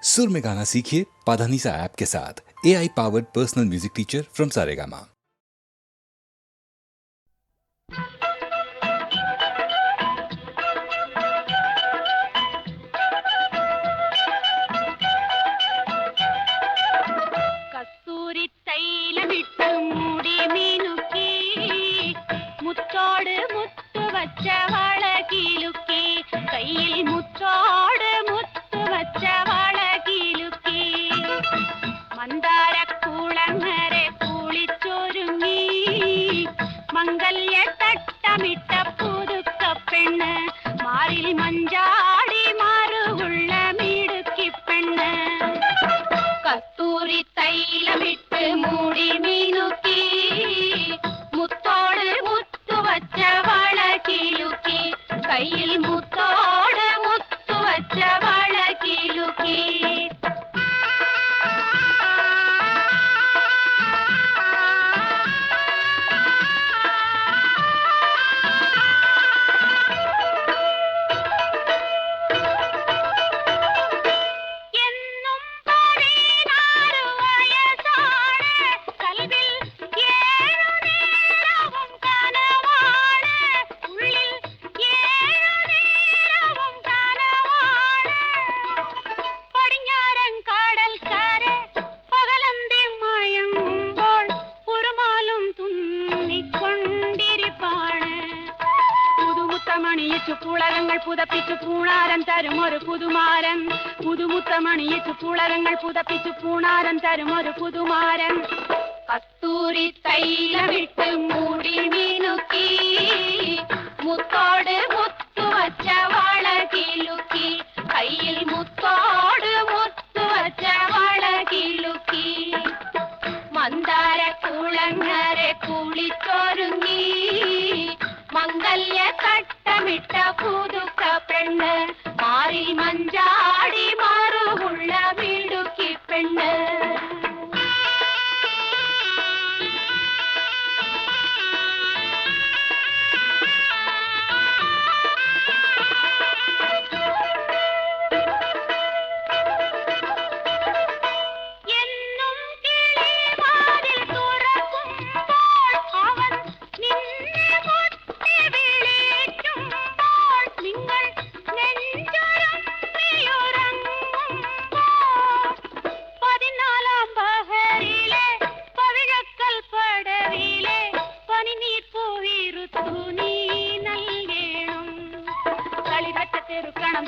सुर में गाना सीखिए पाधानीसा ऐप के साथ। AI powered personal music teacher from Saregama. കസ്തൂരി തൈലമിട്ട് മൂടി മീനുക്കി മുത്തോട് മുത്തു വച്ച വള കിലുക്കി കയ്യിൽ മുത്തോട് മുത്തു വച്ച വള കിലുക്കി മന്ദാര കൂളങ്ങരെ കുളിച്ചൊരുങ്ങി മംഗല്യ തട്ടമിട്ട പുതുക്ക പെണ്ണ് മാറിൽ മഞ്ചാടി മാറുള്ള മിടുക്കി പെണ്ണ് കസ്തൂരി തൈലമിട്ട് മൂടി മീനുക്കി മുത്തോട് മുത്തു വച്ച വള കിലുക്കി കയ്യിൽ മുത്തോട് മുത്തു വച്ച വള കിലുക്കി പുളകങ്ങൾ പുതപ്പിച്ചു പൂണാരൻ തരും ഒരു പുതുമാരൻ പുതുമുത്തമണിയിച്ചു പുളകങ്ങൾ പുതപ്പിച്ചു പൂണാരൻ തരും ഒരു പുതുമാരൻ കസ്തൂരി തൈലമിട്ട് മൂടി മീനുക്കി മുത്തോട് മുത്തു വച്ച വള കിലുക്കി കയ്യിൽ മുത്തോട് മുത്തു വച്ച വള കിലുക്കി മന്ദാര കുളങ്ങരെ കുളിച്ചൊരുങ്ങി മംഗല്യ തട്ടമിട്ട പുതുക്ക പെണ്ണ് മാറിൽ മഞ്ചാടി മാറുള്ള മിടുക്കി പെണ്ണ്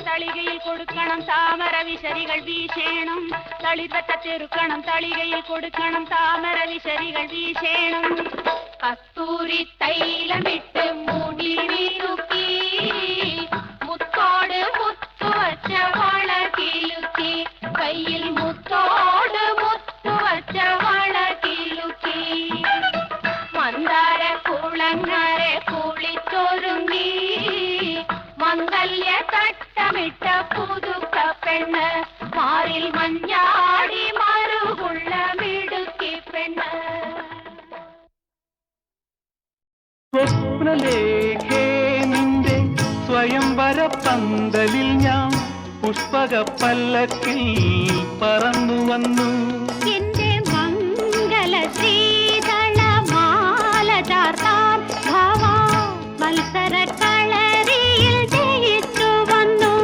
തളികയിൽ കൊടുക്കണം താമര വിശരികൾ വീശേണം തളിർവറ്റ തെറുക്കണം തളികയിൽ കൊടുക്കണം താമര വിശരികൾ വീശേണം കസ്തൂരി തൈലമിട്ട് മൂടി മീനുക്കി മുത്തോട് മുത്തു വച്ച വള കിലുക്കി കയ്യിൽ മുത്തോട് മുത്തു വച്ച വള കിലുക്കി മന്ദാര കുളങ്ങരെ കുളിച്ചൊരുങ്ങി മംഗല്യ തട്ടമിട്ട പുതുക്ക പെണ്ണ് മാറിൽ മഞ്ഞാടി മറുകുള്ള മിടുക്കി പെണ്ണ് സ്വപ്നലേഖേ നിന്റെ സ്വയംവര പന്തലിൽ ഞാൻ പുഷ്പക പല്ലക്കിൽ പറന്നു വന്നു എന്റെ മംഗല ശ്രീതള മാല ചാർത്താൻ ഭാവാ മത്സര കളരിയിൽ ജയിച്ചു വന്നു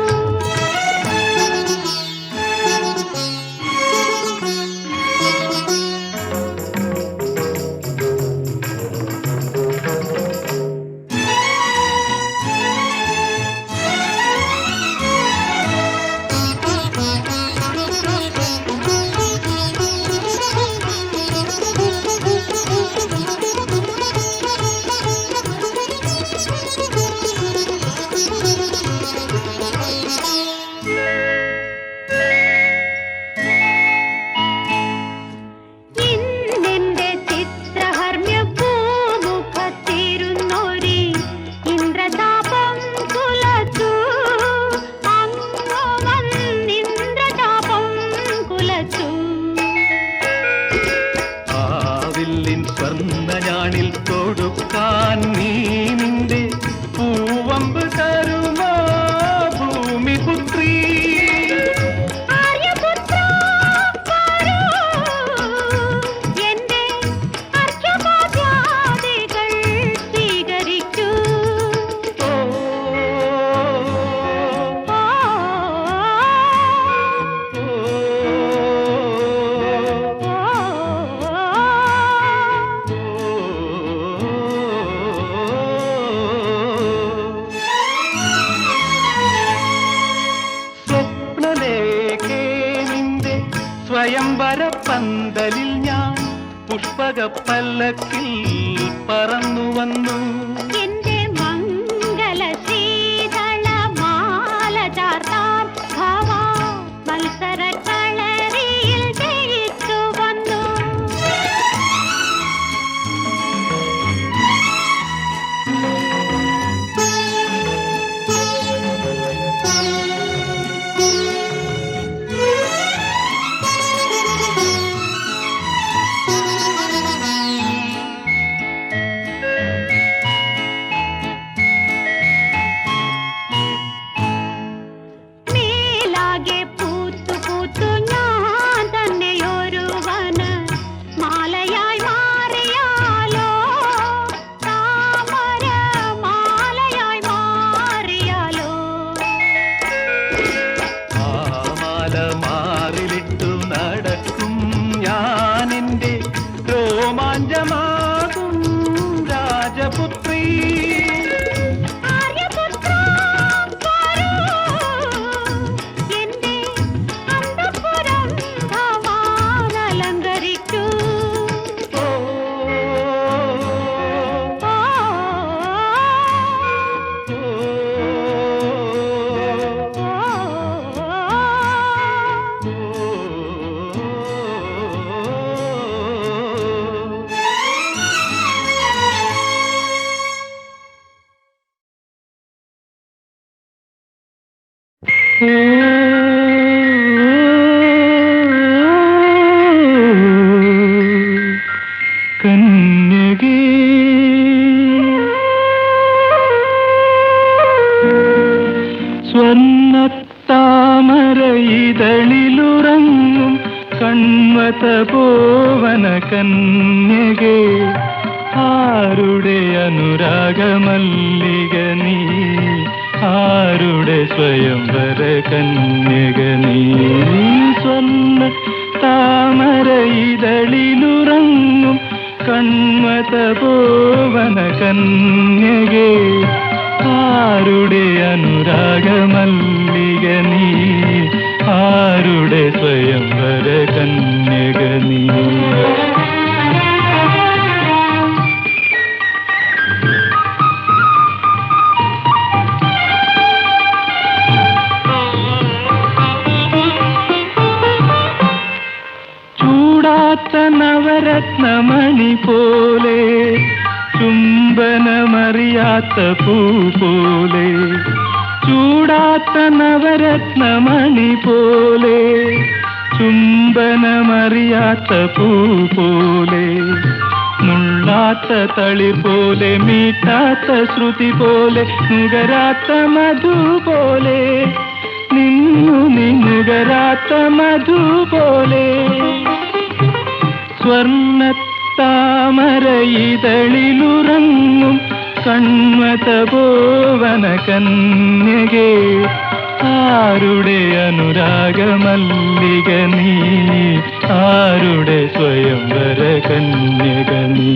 സ്വയംവര പന്തലിൽ ഞാൻ പുഷ്പക പല്ലക്കിൽ പറന്നു വന്നു. എന്റെ മംഗല ശീതള മാല ചാർത്താൻ ഭവാ മത്സര കളരിയിൽ ജയിച്ചു വന്നു. രോമാഞ്ചമാകും രാജപുത്രി എന്റെ അന്തഃപുരം ഭവാനലങ്കരിക്കൂ. കന്യകേ സ്വർണ്ണത്താമരയിതളിലുറങ്ങും കൺവത പോവന കന്യകേ ആരുടെ അനുരാഗമല്ലിക നീ ആരുടെ സ്വയംവര കന്യക നീ സ്വർണ്ണ താമരയിതളിലുറങ്ങും കൺവത പോവന കന്യകേ ആരുടെ അനുരാഗമല്ലിക നീ ആരുടെ സ്വയംവര കന്യക നീ നവരത്നമണി പോലെ ചുംബനമറിയാത്ത പൂ പോലെ ചൂടാത്ത നവരത്നമണി പോലെ ചുംബനമറിയാത്ത പൂ പോലെ മുള്ളാത്ത തളി പോലെ മീട്ടാത്ത ശ്രുതി പോലെ നുകരാത്ത മധു പോലെ നിന്നു നുകരാത്ത മധു പോലെ സ്വർണ്ണത്താമരയിതളിലുറങ്ങും കൺവത പോവന കന്യകേ ആരുടെ അനുരാഗമല്ലിക നീ ആരുടെ സ്വയംവര കന്യക നീ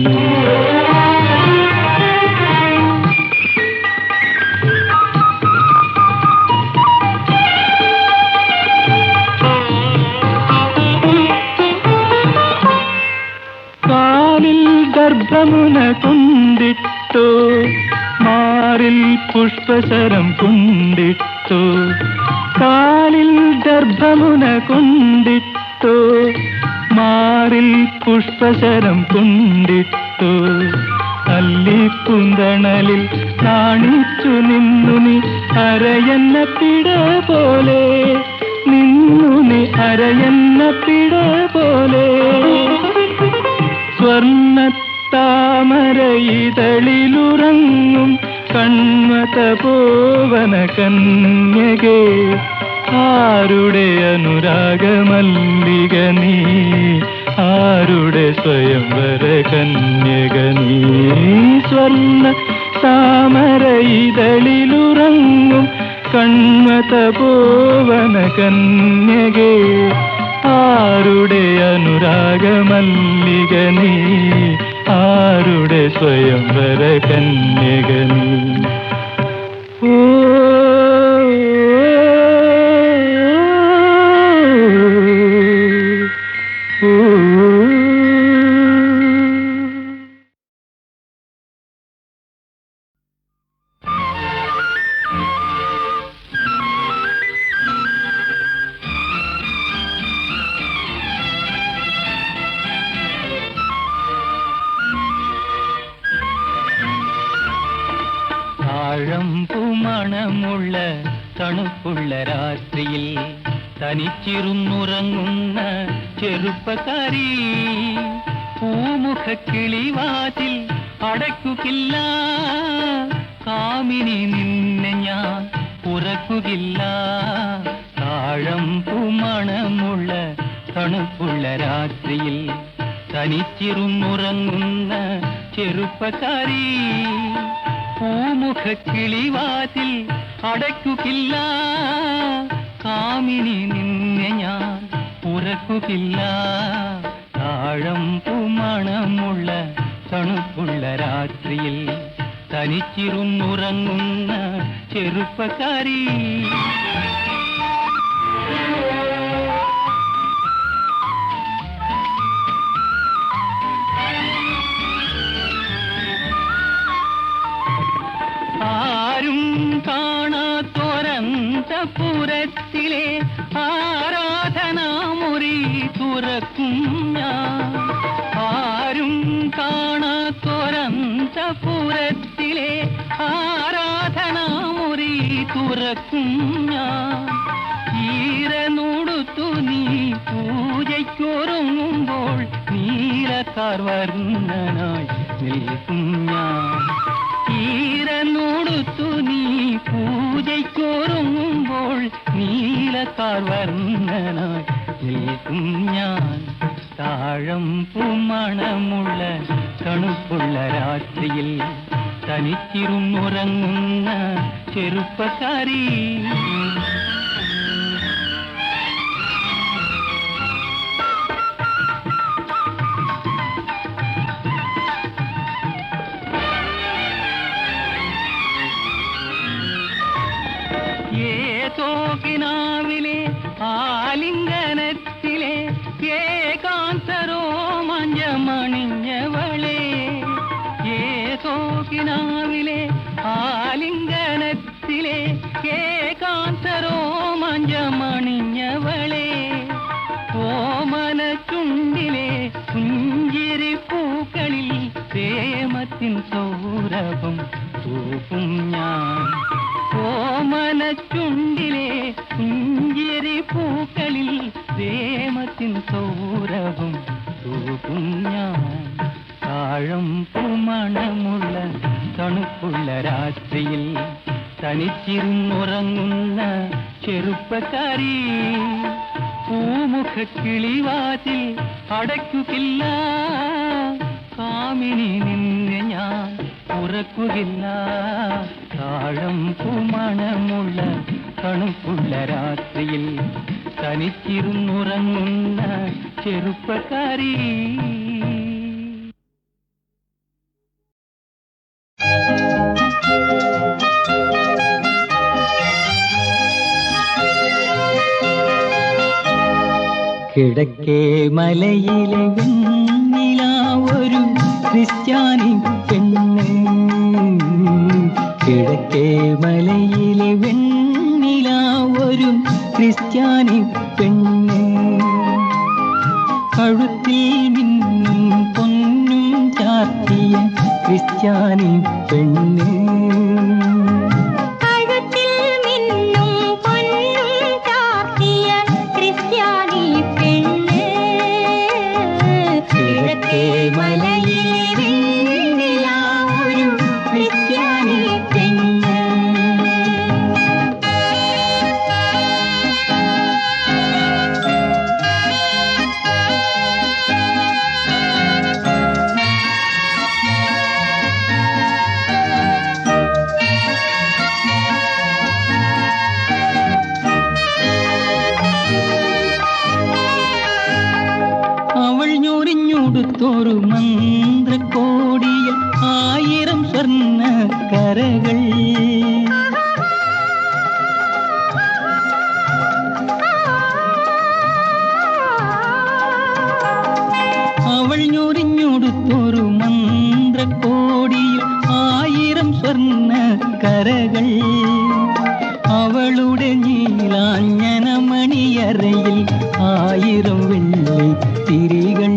ഗർഭമുന കുണ്ടിട്ടോ മാറിൽ പുഷ്പശരം കുണ്ടിട്ടോ കാലിൽ ഗർഭമുന കുണ്ടിട്ടോ മാറിൽ പുഷ്പശരം കുണ്ടിട്ടോ അല്ലിപ്പുന്തണലിൽ നാണിച്ചു നിന്നു നീ അരയന്ന പിട പോലെ നിന്നു നീ അരയന്ന പിട പോലെ സ്വർണ്ണത്താമരയിതളിലുറങ്ങും കൺവത പോവന കന്യകേ ആരുടെ അനുരാഗമല്ലിക നീ ആരുടെ സ്വയംവര കന്യക നീ സ്വർണ്ണ താമരയിതളിലുറങ്ങും കൺവത പോവന കന്യകേ ആരുടെ അനുരാഗമല്ലിക നീ ആരുടെ സ്വയംവര കന്യക നീ ഓ മണമുള്ള തണുപ്പുള്ള രാത്രിയിൽ തനിച്ചിരുന്നുറങ്ങുന്ന ചെറുപ്പക്കാരി പൂമുഖക്കിളിവാതിൽ അടയ്ക്കുകയില്ല കാമിനി നിന്നെ ഞാൻ ഉറക്കുകയില്ല താഴമ്പൂ മണമുള്ള തണുപ്പുള്ള രാത്രിയിൽ തനിച്ചിരുന്നുറങ്ങുന്ന ചെറുപ്പക്കാരി പൂമുഖക്കിളിവാതിൽ അടയ്ക്കുകയില്ല കാമിനി നിന്നെ ഞാൻ ഉറക്കുകയില്ല താഴമ്പൂ മണമുള്ള തണുപ്പുള്ള രാത്രിയിൽ തനിച്ചിരുന്നുറങ്ങുന്ന ചെറുപ്പക്കാരി ആരും കാണാത്തൊരന്തപുരത്തിലെ ആരാധനാമുറി തുറക്കും ഞാൻ ആരും കാണാത്തൊരന്തപുരത്തിലെ ആരാധനാമുറി തുറക്കും ഞാൻ ഈരനോടുത്തു നീ പൂജയ്ക്കൊരുങ്ങുമ്പോൾ നീലക്കാർവർണ്ണനായി നിൽക്കും ഞാൻ ഈരനോടുത്തു നീ പൂജയ്ക്കൊരുങ്ങുമ്പോൾ നീലക്കാർവർണ്ണനായി നിൽക്കും ഞാൻ താഴമ്പൂ മണമുള്ള തണുപ്പുള്ള രാത്രിയിൽ തനിച്ചിരുന്നുറങ്ങുന്ന ചെറുപ്പക്കാരി ഏതോകിനാവിലെ ആലിംഗനത്തിലെ ഏകാന്തരോമഞ്ഞമണിഞ്ഞവളെ ഏതോകിനാവിലെ ആലിംഗനത്തിലെ ഏകാന്തരോമഞ്ഞമണിഞ്ഞവളെ ഓമന ചുണ്ടിലെ പുഞ്ചിരി പൂക്കളിൽ പ്രേമത്തിൻ സൗരഭം തൂക്കും ഞാൻ ഓമന ചുണ്ടിലെ പുഞ്ചിരി പൂക്കളിൽ പ്രേമത്തിൻ സൗരഭം തൂക്കും ഞാൻ താഴമ്പൂ മണമുള്ള തണുപ്പുള്ള രാത്രിയിൽ തനിച്ചിരുന്നുറങ്ങുന്ന ചെറുപ്പക്കാരി പൂമുഖക്കിളിവാതിൽ അടയ്ക്കുകയില്ല കാമിനി നിന്നെ ഞാൻ ഉറക്കുകയില്ല താഴമ്പൂ മണമുള്ള തണുപ്പുള്ള രാത്രിയിൽ തനിച്ചിരുന്നുറങ്ങുന്ന ചെറുപ്പക്കാരി കിഴക്കേ മലയിലെ വെണ്ണില ഒരു ക്രിസ്ത്യാനി പെണ്ണ് കിഴക്കേ മലയിലെ വെണ്ണില ഒരു ക്രിസ്ത്യാനി പെണ്ണ് കഴുത്തിൽ മിന്നും പൊന്നും ചാർത്തിയ ക്രിസ്ത്യാനി പെണ്ണ് ൊരു മന്ത്രക്കോടിയിൽ 1000 സ്വർണ്ണ കരകൾ അവൾ ഞൊറിഞ്ഞൊടുത്തൊരു മന്ത്രക്കോടിയിൽ 1000 സ്വർണ്ണ കരകൾ അവളുടെ നീലാഞ്ജനമണിയറയിൽ 1000 വെള്ളി തിരികൾ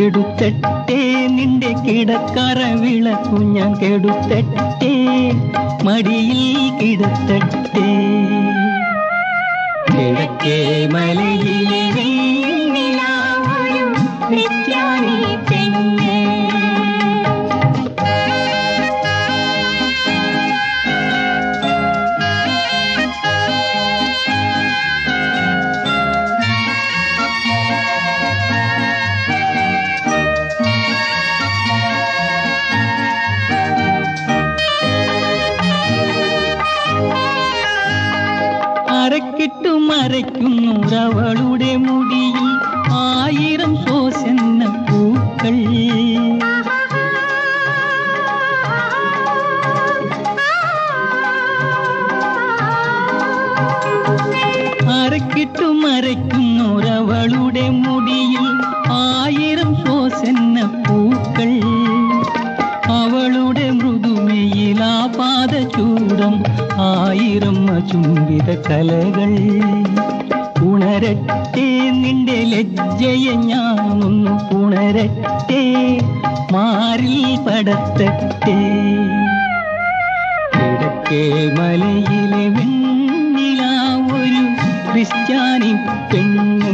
കെടുത്തട്ടെ നിന്റെ കിടക്കറ വിളക്കു ഞാൻ കെടുത്തട്ടെ മടിയിൽ കിടത്തട്ടെ കിഴക്കേ മലയിലെ വെണ്ണിലാവൊരു ക്രിസ്ത്യാനി പെണ്ണേ അരക്കിട്ടു മരയ്ക്കുന്നു അവളുടെ മുടിയിൽ 1000 സോസെന്ന പൂക്കൾ അരക്കിട്ടു മരയ്ക്കുന്നു അവളുടെ മുടിയിൽ 1000 സോസെന്ന പൂക്കൾ അവളുടെ മൃദുമയിൽ ആ പാദചൂടം 1000 ചുംബിത കലകൾ ഉണരട്ടെ നിന്റെ ലജ്ജയെ ഞാനൊന്നു ഉണരട്ടെ മാറിൽ പടത്തട്ടെ കിഴക്കേ മലയിലെ വെണ്ണിലാവൊരു ക്രിസ്ത്യാനി പെണ്ണ്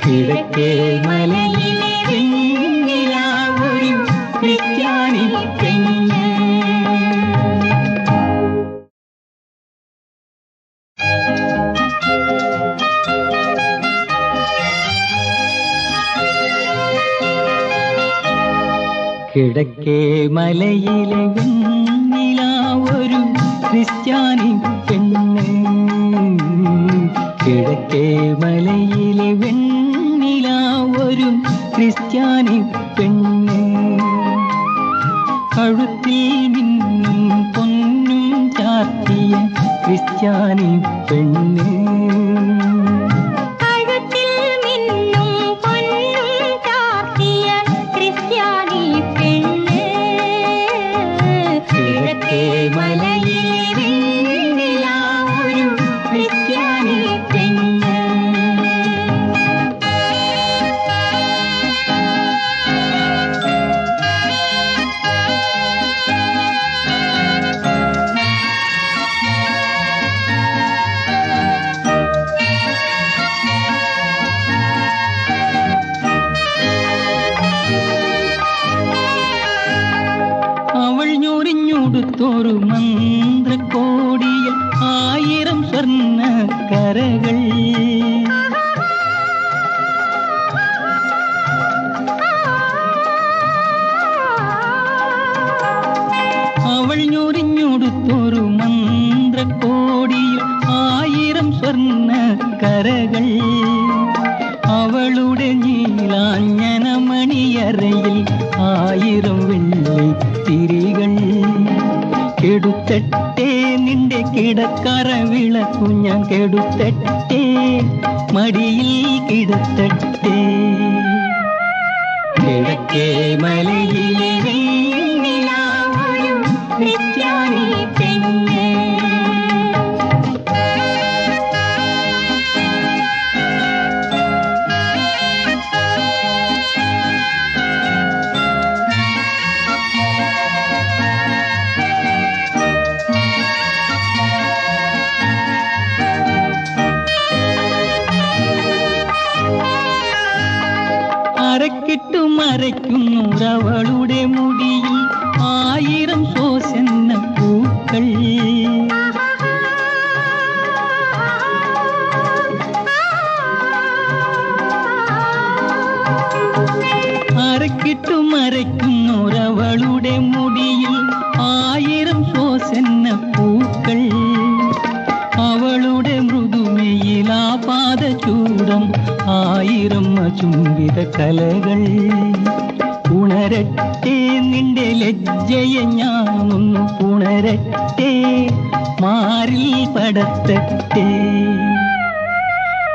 കിഴക്കേ മലയിലെ വെണ്ണിലാവൊരു ക്രിസ്ത്യാനി പെണ്ണ് കിഴക്കേ മലയിലെ വെണ്ണിലാവൊരു ക്രിസ്ത്യാനി പെണ്ണ് കിഴക്കേ മലയിലെ വെണ്ണിലാവൊരു ക്രിസ്ത്യാനി പെണ്ണ് കഴുത്തിൽ മിന്നും പൊന്നും ചാർത്തിയ ക്രിസ്ത്യാനി പെണ്ണ് ൊരു മന്ത്രക്കോടിയിൽ 1000 സ്വർണ്ണ കരകൾ അവൾ ഞൊറിഞ്ഞൊടുത്തൊരു മന്ത്രക്കോടിയിൽ 1000 സ്വർണ്ണ കരകൾ അവളുടെ നീലാഞ്ജന മണിയറയിൽ 1000 വെള്ളി തിരികൾ കെടുത്തട്ടെ നിന്റെ കിടക്കറ വിളക്കു ഞാൻ കെടുത്തട്ടെ മടിയിൽ കിടത്തട്ടെ കിഴക്കേ മലയിലെ വെണ്ണിലാവൊരു ക്രിസ്ത്യാനി പെണ്ണ് അരക്കിട്ടു മരയ്ക്കുന്നു അവളുടെ മുടിയിൽ 1000 സോസെന്ന പൂക്കൾ അരക്കിട്ടു മരയ്ക്കുന്നു അവളുടെ മുടിയിൽ 1000 സോസെന്ന പൂക്കൾ അവളുടെ മൃദുമയിൽ ആ പാദചൂടം 1000 ചുംബിത കലകൾ ഉണരട്ടെ നിന്റെ ലജ്ജയെ ഞാനൊന്നു ഉണരട്ടെ മാറിൽ പടത്തട്ടെ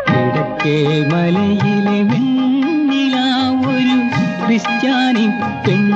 കിഴക്കേ മലയിലെ വെണ്ണിലാവൊരു ക്രിസ്ത്യാനി പെണ്ണ്